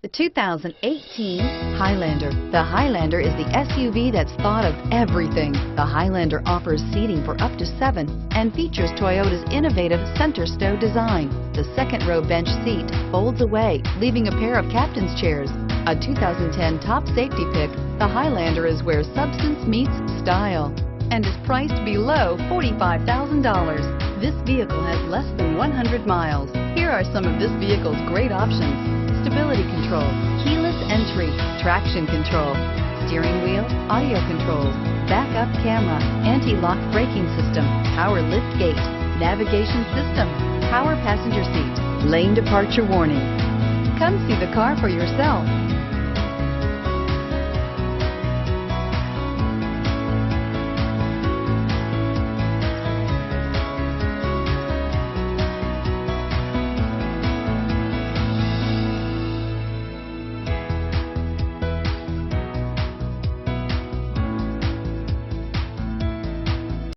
The 2018 Highlander. The Highlander is the SUV that's thought of everything. The Highlander offers seating for up to 7 and features Toyota's innovative center stow design. The second row bench seat folds away, leaving a pair of captain's chairs. A 2010 top safety pick, the Highlander is where substance meets style and is priced below $45,000. This vehicle has less than 100 miles. Here are some of this vehicle's great options: stability control, keyless entry, traction control, steering wheel audio controls, backup camera, anti-lock braking system, power lift gate, navigation system, power passenger seat, lane departure warning. Come see the car for yourself.